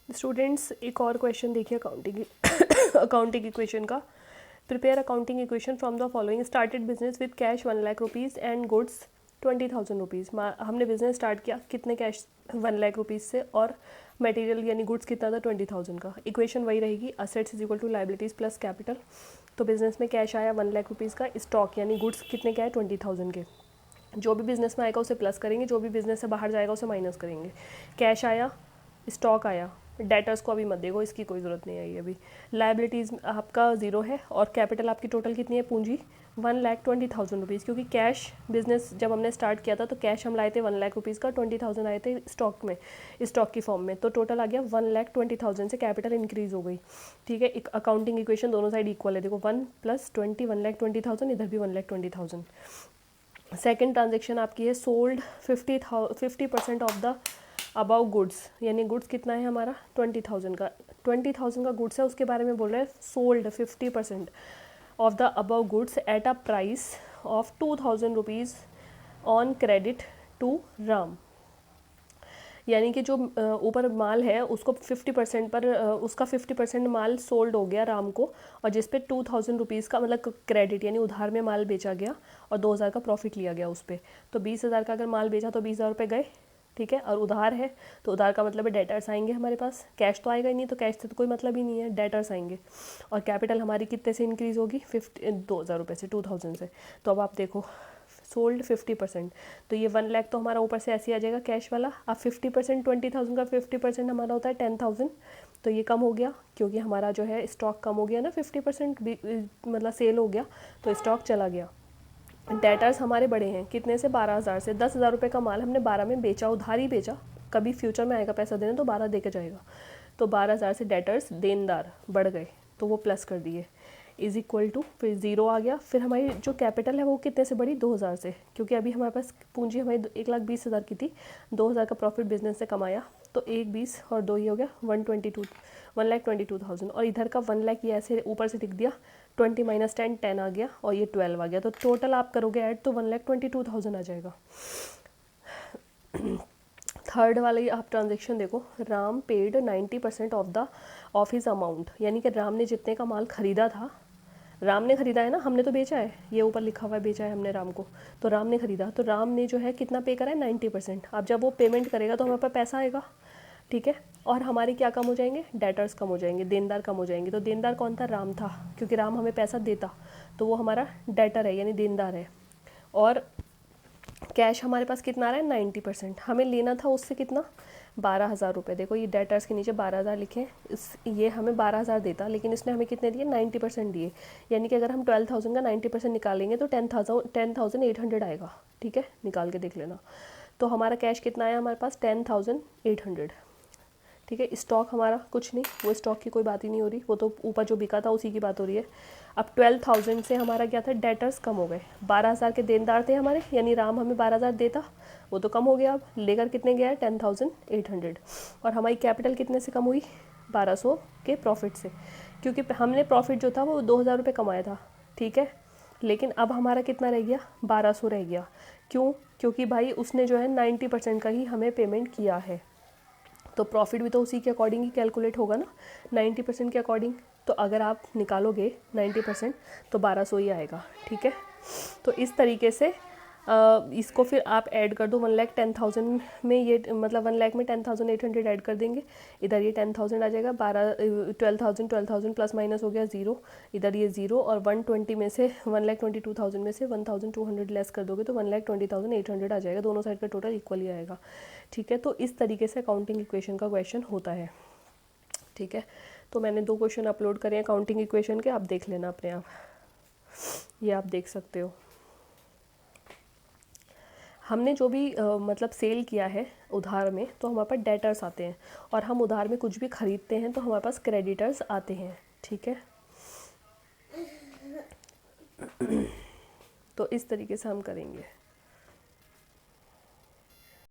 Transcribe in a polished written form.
Students एक और question देखिए अकाउंटिंग अकाउंटिंग इक्वेशन का। Prepare accounting equation from the following. Started business with cash 1 lakh rupees and goods 20,000 rupees. हमने business start किया कितने कैश 1 लाख रुपीज़ से और मटेरियल यानी गुड्स कितना था 20,000 का। इक्वेशन वही रहेगी, assets is equal to liabilities plus capital. तो बिजनेस में कैश आया 1 लाख रुपीज़ का, स्टॉक यानी गुड्स कितने क्या है 20,000 के। जो भी बिजनेस में आएगा उसे प्लस करेंगे, जो भी बिजनेस से बाहर जाएगा उसे माइनस करेंगे। कैश आया, स्टॉक आया, डेटर्स को अभी मत देखो, इसकी कोई ज़रूरत नहीं आई अभी। लायबिलिटीज़ आपका ज़ीरो है और कैपिटल आपकी टोटल कितनी है पूंजी 1,20,000 रुपीज़, क्योंकि कैश बिजनेस जब हमने स्टार्ट किया था तो कैश हम लाए थे 1 लाख रुपीज़ का, 20,000 आए थे स्टॉक में, स्टॉक की फॉर्म में, तो टोटल आ गया 1,20,000 से कैपिटल इंक्रीज़ हो गई। ठीक है, एक अकाउंटिंग इक्वेशन दोनों साइड इक्वल है, देखो 1 + 20 1,20,000, इधर भी 1,20,000। सेकेंड ट्रांजेक्शन आपकी है sold 50% of the above goods, यानी गुड्स कितना है हमारा 20,000 का, 20,000 का गुड्स है, उसके बारे में बोल रहे हैं sold 50% of the above goods at a price of 2,000 rupees on credit to Ram. यानी कि जो ऊपर माल है उसको 50% पर उसका 50% माल सोल्ड हो गया राम को, और जिस पे 2,000 रुपीज़ का मतलब क्रेडिट यानी उधार में माल बेचा गया और 2,000 का प्रॉफिट लिया गया उस पर। तो 20,000 का अगर माल बेचा तो 20,000 रुपये गए, ठीक है, और उधार है तो उधार का मतलब है डेटर्स आएंगे हमारे पास, कैश तो आएगा ही नहीं, तो कैश से तो कोई मतलब ही नहीं है, डेटर्स आएंगे। और कैपिटल हमारी कितने से इंक्रीज़ होगी 2,000 रुपये से, 2,000 से। तो अब आप देखो सोल्ड 50%, तो ये 1 लाख तो हमारा ऊपर से ऐसे ही आ जाएगा कैश वाला। अब 50% 20,000 का 50% हमारा होता है 10,000, तो ये कम हो गया क्योंकि हमारा जो है स्टॉक कम हो गया ना, 50% मतलब सेल हो गया तो स्टॉक चला गया। डेटर्स हमारे बड़े हैं कितने से 12,000 से, 10,000 रुपये का माल हमने 12 में बेचा, उधार ही बेचा, कभी फ्यूचर में आएगा पैसा देने तो 12 दे के जाएगा, तो 12,000 से डेटर्स देनदार बढ़ गए तो वो प्लस कर दिए, इज इक्वल टू फिर ज़ीरो आ गया। फिर हमारी जो कैपिटल है वो कितने से बढ़ी 2,000 से, क्योंकि अभी हमारे पास पूंजी हमारी 1,20,000 की थी, 2,000 का प्रॉफिट बिजनेस से कमाया, तो 1,20 और 2 ही हो गया 1,22,000। और इधर का 1 लाख ये ऐसे ऊपर से लिख दिया, 20 - 10 10 आ गया और ये 12 आ गया, तो टोटल आप करोगे ऐड तो 1,22,000 आ जाएगा। थर्ड वाला आप ट्रांजेक्शन देखो, Ram paid 90% of his amount, यानी कि राम ने जितने का माल खरीदा था, राम ने खरीदा है ना, हमने तो बेचा है, ये ऊपर लिखा हुआ है बेचा है हमने राम को, तो राम ने खरीदा, तो राम ने जो है कितना पे करा है 90%। अब जब वो पेमेंट करेगा तो हमारे पास पैसा आएगा, ठीक है, और हमारे क्या कम हो जाएंगे, डेटर्स कम हो जाएंगे, देनदार कम हो जाएंगे। तो देनदार कौन था, राम था, क्योंकि राम हमें पैसा देता, तो वो हमारा डेटर है यानी देनदार है। और कैश हमारे पास कितना आ रहा है 90%, हमें लेना था उससे कितना 12,000 रुपये। देखो ये डेटर्स के नीचे 12,000 लिखे, ये हमें 12,000 देता, लेकिन इसने हमें कितने दिए 90% दिए, यानी कि अगर हम 12,000 का 90% निकालेंगे तो 10,800 आएगा, ठीक है, निकाल के देख लेना। तो हमारा कैश कितना आया हमारे पास 10,800, ठीक है। स्टॉक हमारा कुछ नहीं, वो स्टॉक की कोई बात ही नहीं हो रही, वो तो ऊपर जो बिका था उसी की बात हो रही है। अब 12,000 से हमारा क्या था, डेटर्स कम हो गए, 12,000 के देनदार थे हमारे, यानी राम हमें 12,000 देता, वो तो कम हो गया, अब लेकर कितने गया है 10,800। और हमारी कैपिटल कितने से कम हुई 1,200 के प्रॉफिट से, क्योंकि हमने प्रॉफिट जो था वो 2,000 रुपये कमाया था, ठीक है, लेकिन अब हमारा कितना रह गया 1,200 रह गया। क्यों, क्योंकि भाई उसने जो है 90% का ही हमें पेमेंट किया है, तो प्रॉफिट भी तो उसी के अकॉर्डिंग ही कैलकुलेट होगा ना, 90% के अकॉर्डिंग। तो अगर आप निकालोगे 90% तो 1,200 ही आएगा, ठीक है। तो इस तरीके से इसको फिर आप ऐड कर दो 1,10,000 में, ये मतलब 1 लाख में 10,800 ऐड कर देंगे, इधर ये 10,000 आ जाएगा, 12,000 प्लस माइनस हो गया ज़ीरो, इधर ये ज़ीरो, और 120 में से 1,22,000 में से 1,200 लेस कर दोगे तो 1,20,800 आ जाएगा, दोनों साइड का टोटल इक्वल ही आएगा, ठीक है। तो इस तरीके से अकाउंटिंग इक्वेशन का क्वेश्चन होता है, ठीक है। तो मैंने 2 क्वेश्चन अपलोड करे हैं अकाउंटिंग इक्वेशन के, आप देख लेना अपने आप, ये आप देख सकते हो। हमने जो भी मतलब सेल किया है उधार में तो हमारे पास डेटर्स आते हैं, और हम उधार में कुछ भी खरीदते हैं तो हमारे पास क्रेडिटर्स आते हैं, ठीक है। तो इस तरीके से हम करेंगे।